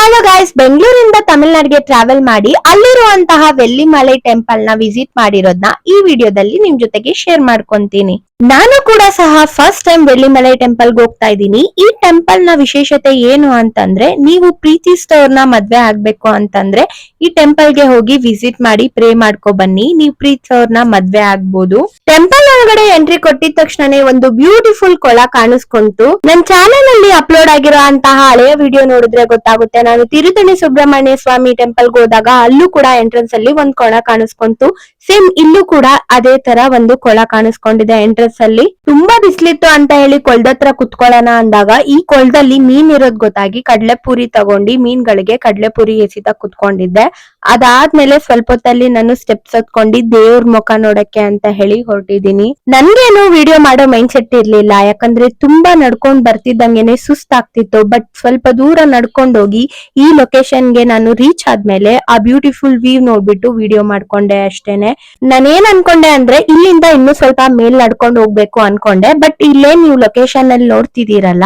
Hello guys, ಬೆಂಗಳೂರಿಂದ ತಮಿಳ್ನಾಡಿಗೆ travel ಮಾಡಿ ಅಲ್ಲಿರುವಂತಹ ವೆಲ್ಲಿಮಲೈ ಟೆಂಪಲ್ ನ ವಿಸಿಟ್ ಮಾಡಿರೋದನ್ನ ಈ ವಿಡಿಯೋದಲ್ಲಿ ನಿಮ್ ಜೊತೆಗೆ ಶೇರ್ ಮಾಡ್ಕೊಂತೀನಿ. ನಾನು ಕೂಡ ಸಹ ಫಸ್ಟ್ ಟೈಮ್ ವೆಲ್ಲಿಮಲೈ ಟೆಂಪಲ್ ಗೆ ಹೋಗ್ತಾ ಇದ್ದೀನಿ. ಈ ಟೆಂಪಲ್ ನ ವಿಶೇಷತೆ ಏನು ಅಂತಂದ್ರೆ, ನೀವು ಪ್ರೀತಿಸಿದವ್ರನ್ನ ಮದ್ವೆ ಆಗ್ಬೇಕು ಅಂತಂದ್ರೆ ಈ ಟೆಂಪಲ್ ಗೆ ಹೋಗಿ ವಿಸಿಟ್ ಮಾಡಿ ಪ್ರೇ ಮಾಡ್ಕೊ ಬನ್ನಿ. ನೀವು ಪ್ರೀತಿಸೋರ್ನ ಮದ್ವೆ ಆಗ್ಬೋದು. ಟೆಂಪಲ್ ಒಳಗಡೆ ಎಂಟ್ರಿ ಕೊಟ್ಟಿದ ತಕ್ಷಣನೇ ಒಂದು ಬ್ಯೂಟಿಫುಲ್ ಕೊಳ ಕಾಣಿಸ್ಕೊಂತು. ನನ್ನ ಚಾನೆಲ್ ಅಲ್ಲಿ ಅಪ್ಲೋಡ್ ಆಗಿರೋ ಅಂತಹ ಹಳೆಯ ವಿಡಿಯೋ ನೋಡಿದ್ರೆ ಗೊತ್ತಾಗುತ್ತೆ. ನಾನು ತಿರುತಣಿ ಸುಬ್ರಹ್ಮಣ್ಯ ಸ್ವಾಮಿ ಟೆಂಪಲ್ ಗೆ ಹೋದಾಗ ಅಲ್ಲೂ ಕೂಡ ಎಂಟ್ರೆನ್ಸ್ ಅಲ್ಲಿ ಒಂದ್ ಕೊಳ ಕಾಣಿಸ್ಕೊಂತು. ಸೇಮ್ ಇಲ್ಲೂ ಕೂಡ ಅದೇ ತರ ಒಂದು ಕೊಳ ಕಾಣಿಸ್ಕೊಂಡಿದೆ ಎಂಟ್ರೆನ್ಸ್ ಅಲ್ಲಿ. ತುಂಬಾ ಬಿಸ್ಲಿತ್ತು ಅಂತ ಹೇಳಿ ಕೊಳದತ್ರ ಕುತ್ಕೊಳ್ಳೋಣ ಅಂದಾಗ ಈ ಕೊಳದಲ್ಲಿ ಮೀನ್ ಇರೋದ್ ಗೊತ್ತಾಗಿ ಕಡ್ಲೆಪುರಿ ತಗೊಂಡು ಮೀನ್ಗಳಿಗೆ ಕಡ್ಲೆಪುರಿ ಎಸಿತಾ ಕುತ್ಕೊಂಡಿದ್ದೆ. ಅದಾದ್ಮೇಲೆ ಸ್ವಲ್ಪ ಹೊತ್ತಲ್ಲಿ ನಾನು ಸ್ಟೆಪ್ಸ್ ಹತ್ಕೊಂಡು ದೇವ್ರ ಮುಖ ನೋಡಕ್ಕೆ ಅಂತ ಹೇಳಿ ಹೊರಟಿದ್ದೀನಿ. ನನ್ಗೇನು ವಿಡಿಯೋ ಮಾಡೋ ಮೈಂಡ್ ಸೆಟ್ ಇರ್ಲಿಲ್ಲ, ಯಾಕಂದ್ರೆ ತುಂಬಾ ನಡ್ಕೊಂಡ್ ಬರ್ತಿದ್ದಂಗೆನೆ ಸುಸ್ತಾಗ್ತಿತ್ತು. ಬಟ್ ಸ್ವಲ್ಪ ದೂರ ನಡ್ಕೊಂಡ್ ಹೋಗಿ ಈ ಲೊಕೇಶನ್ ಗೆ ನಾನು ರೀಚ್ ಆದ್ಮೇಲೆ ಆ ಬ್ಯೂಟಿಫುಲ್ ವ್ಯೂ ನೋಡ್ಬಿಟ್ಟು ವಿಡಿಯೋ ಮಾಡ್ಕೊಂಡೆ ಅಷ್ಟೇನೆ. ನಾನೇನ್ ಅನ್ಕೊಂಡೆ ಅಂದ್ರೆ ಇಲ್ಲಿಂದ ಇನ್ನು ಸ್ವಲ್ಪ ಮೇಲ್ ನಡ್ಕೊಂಡು ಹೋಗ್ಬೇಕು ಅನ್ಕೊಂಡೆ. ಬಟ್ ಇಲ್ಲೇ ನೀವು ಲೊಕೇಶನ್ ಅಲ್ಲಿ ನೋಡ್ತಿದ್ದೀರಲ್ಲ,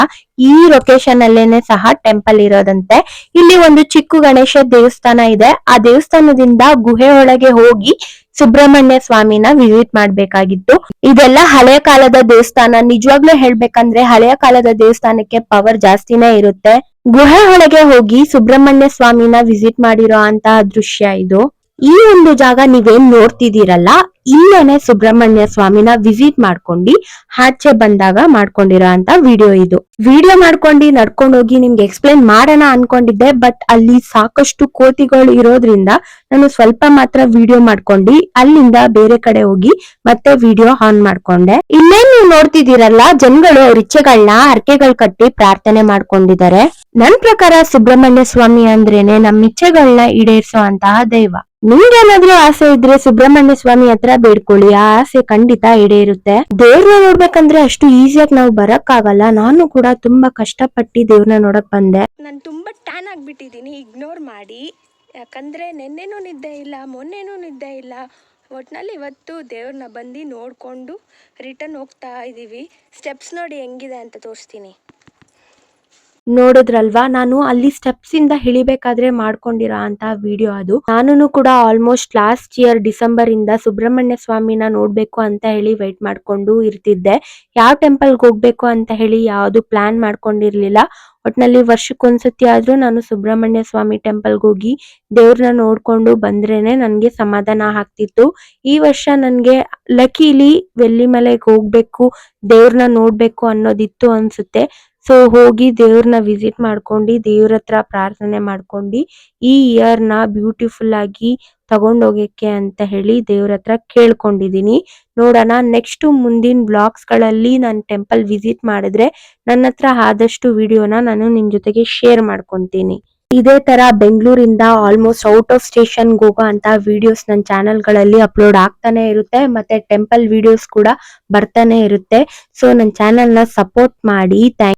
ಈ ಲೊಕೇಶನ್ ಅಲ್ಲೇನೆ ಸಹ ಟೆಂಪಲ್ ಇರೋದಂತೆ. ಇಲ್ಲಿ ಒಂದು ಚಿಕ್ಕ ಗಣೇಶ ದೇವಸ್ಥಾನ ಇದೆ. ಆ ದೇವಸ್ಥಾನದಿಂದ ಗುಹೆ ಒಳಗೆ ಹೋಗಿ ಸುಬ್ರಹ್ಮಣ್ಯ ಸ್ವಾಮಿನ ವಿಸಿಟ್ ಮಾಡ್ಬೇಕಾಗಿತ್ತು. ಇದೆಲ್ಲ ಹಳೆಯ ಕಾಲದ ದೇವಸ್ಥಾನ. ನಿಜವಾಗ್ಲೂ ಹೇಳ್ಬೇಕಂದ್ರೆ ಹಳೆಯ ಕಾಲದ ದೇವಸ್ಥಾನಕ್ಕೆ ಪವರ್ ಜಾಸ್ತಿನೇ ಇರುತ್ತೆ. ಗುಹೆ ಒಳಗೆ ಹೋಗಿ ಸುಬ್ರಹ್ಮಣ್ಯ ಸ್ವಾಮಿನ ವಿಸಿಟ್ ಮಾಡಿರೋ ಅಂತಹ ದೃಶ್ಯ ಇದು. ಈ ಒಂದು ಜಾಗ ನೀವೇನ್ ನೋಡ್ತಿದ್ದೀರಲ್ಲ, ಇಲ್ಲೇನೆ ಸುಬ್ರಹ್ಮಣ್ಯ ಸ್ವಾಮಿನ ವಿಸಿಟ್ ಮಾಡ್ಕೊಂಡು ಆಚೆ ಬಂದಾಗ ಮಾಡ್ಕೊಂಡಿರೋ ಅಂತ ವಿಡಿಯೋ ಇದು. ವಿಡಿಯೋ ಮಾಡ್ಕೊಂಡು ನಡ್ಕೊಂಡು ಹೋಗಿ ನಿಮ್ಗೆ ಎಕ್ಸ್ಪ್ಲೈನ್ ಮಾಡೋಣ ಅನ್ಕೊಂಡಿದ್ದೆ. ಬಟ್ ಅಲ್ಲಿ ಸಾಕಷ್ಟು ಕೋತಿಗಳು ಇರೋದ್ರಿಂದ ನಾನು ಸ್ವಲ್ಪ ಮಾತ್ರ ವಿಡಿಯೋ ಮಾಡ್ಕೊಂಡು ಅಲ್ಲಿಂದ ಬೇರೆ ಕಡೆ ಹೋಗಿ ಮತ್ತೆ ವಿಡಿಯೋ ಆನ್ ಮಾಡ್ಕೊಂಡೆ. ಇಲ್ಲೇನ್ ನೀವು ನೋಡ್ತಿದ್ದೀರಲ್ಲ, ಜನಗಳು ಅವ್ರ ಇಚ್ಛೆಗಳನ್ನ ಹರಕೆಗಳು ಕಟ್ಟಿ ಪ್ರಾರ್ಥನೆ ಮಾಡ್ಕೊಂಡಿದ್ದಾರೆ. ನನ್ ಪ್ರಕಾರ ಸುಬ್ರಹ್ಮಣ್ಯ ಸ್ವಾಮಿ ಅಂದ್ರೇನೆ ನಮ್ಮ ಇಚ್ಛೆಗಳನ್ನ ಈಡೇರಿಸೋ ಅಂತಹ ದೈವ. ನಿಮ್ಗೇನಾದ್ರೂ ಆಸೆ ಇದ್ರೆ ಸುಬ್ರಹ್ಮಣ್ಯ ಸ್ವಾಮಿ ಹತ್ರ ಬೇಡ್ಕೊಳ್ಳಿ, ಆ ಆಸೆ ಖಂಡಿತ ಈಡೇರುತ್ತೆ. ದೇವ್ರನ್ನ ನೋಡ್ಬೇಕಂದ್ರೆ ಅಷ್ಟು ಈಸಿಯಾಗಿ ನಾವು ಬರಕ್ ಆಗಲ್ಲ. ನಾನು ಕೂಡ ತುಂಬಾ ಕಷ್ಟಪಟ್ಟು ದೇವ್ರನ್ನ ನೋಡಕ್ ಬಂದೆ. ನಾನು ತುಂಬಾ ಟ್ಯಾನ್ ಆಗ್ಬಿಟ್ಟಿದ್ದೀನಿ, ಇಗ್ನೋರ್ ಮಾಡಿ. ಯಾಕಂದ್ರೆ ನೆನ್ನೆನೂ ನಿದ್ದೆ ಇಲ್ಲ, ಮೊನ್ನೆನೂ ನಿದ್ದೆ ಇಲ್ಲ. ಒಟ್ನಲ್ಲಿ ಇವತ್ತು ದೇವ್ರನ್ನ ಬಂದು ನೋಡಿಕೊಂಡು ರಿಟರ್ನ್ ಹೋಗ್ತಾ ಇದ್ದೀವಿ. ಸ್ಟೆಪ್ಸ್ ನೋಡಿ ಹೆಂಗಿದೆ ಅಂತ ತೋರಿಸ್ತೀನಿ. ನೋಡಿದ್ರಲ್ವಾ, ನಾನು ಅಲ್ಲಿ ಸ್ಟೆಪ್ಸ್ ಇಂದ ಇಳಿಬೇಕಾದ್ರೆ ಮಾಡ್ಕೊಂಡಿರೋ ಅಂತ ವಿಡಿಯೋ ಅದು. ನಾನು ಕೂಡ ಆಲ್ಮೋಸ್ಟ್ ಲಾಸ್ಟ್ ಇಯರ್ ಡಿಸೆಂಬರ್ ಇಂದ ಸುಬ್ರಹ್ಮಣ್ಯ ಸ್ವಾಮಿನ ನೋಡ್ಬೇಕು ಅಂತ ಹೇಳಿ ವೆಯ್ಟ್ ಮಾಡ್ಕೊಂಡು ಇರ್ತಿದ್ದೆ. ಯಾವ ಟೆಂಪಲ್ಗೆ ಹೋಗ್ಬೇಕು ಅಂತ ಹೇಳಿ ಯಾವ್ದು ಪ್ಲಾನ್ ಮಾಡ್ಕೊಂಡಿರ್ಲಿಲ್ಲ. ಒಟ್ನಲ್ಲಿ ವರ್ಷಕ್ಕೊಂದ್ಸತಿ ಆದ್ರೂ ನಾನು ಸುಬ್ರಹ್ಮಣ್ಯ ಸ್ವಾಮಿ ಟೆಂಪಲ್ಗೆ ಹೋಗಿ ದೇವ್ರನ್ನ ನೋಡ್ಕೊಂಡು ಬಂದ್ರೇನೆ ನನ್ಗೆ ಸಮಾಧಾನ ಆಗ್ತಿತ್ತು. ಈ ವರ್ಷ ನನ್ಗೆ ಲಕಿಲಿ ವೆಲ್ಲಿಮಲೈಗೆ ಹೋಗ್ಬೇಕು, ದೇವ್ರನ್ನ ನೋಡ್ಬೇಕು ಅನ್ನೋದಿತ್ತು ಅನ್ಸುತ್ತೆ. ಸೊ ಹೋಗಿ ದೇವ್ರನ್ನ ವಿಸಿಟ್ ಮಾಡ್ಕೊಂಡು ದೇವ್ರ ಹತ್ರ ಪ್ರಾರ್ಥನೆ ಮಾಡ್ಕೊಂಡು ಈ ಇಯರ್ ನ ಬ್ಯೂಟಿಫುಲ್ ಆಗಿ ತಗೊಂಡೋಗಕ್ಕೆ ಅಂತ ಹೇಳಿ ದೇವ್ರ ಹತ್ರ ಕೇಳ್ಕೊಂಡಿದೀನಿ. ನೋಡೋಣ ನೆಕ್ಸ್ಟ್ ಮುಂದಿನ ಬ್ಲಾಗ್ಸ್ ಗಳಲ್ಲಿ ನಾನು ಟೆಂಪಲ್ ವಿಸಿಟ್ ಮಾಡಿದ್ರೆ ನನ್ನ ಹತ್ರ ಆದಷ್ಟು ವಿಡಿಯೋನ ನಾನು ನಿಮ್ ಜೊತೆಗೆ ಶೇರ್ ಮಾಡ್ಕೊಂತೀನಿ. ಇದೇ ತರ ಬೆಂಗಳೂರಿಂದ ಆಲ್ಮೋಸ್ಟ್ ಔಟ್ ಆಫ್ ಸ್ಟೇಷನ್ ಹೋಗೋ ಅಂತ ವಿಡಿಯೋಸ್ ನನ್ನ ಚಾನೆಲ್ ಗಳಲ್ಲಿ ಅಪ್ಲೋಡ್ ಆಗ್ತಾನೆ ಇರುತ್ತೆ. ಮತ್ತೆ ಟೆಂಪಲ್ ವಿಡಿಯೋಸ್ ಕೂಡ ಬರ್ತಾನೆ ಇರುತ್ತೆ. ಸೊ ನನ್ನ ಚಾನೆಲ್ ನ ಸಪೋರ್ಟ್ ಮಾಡಿ. ಥ್ಯಾಂಕ್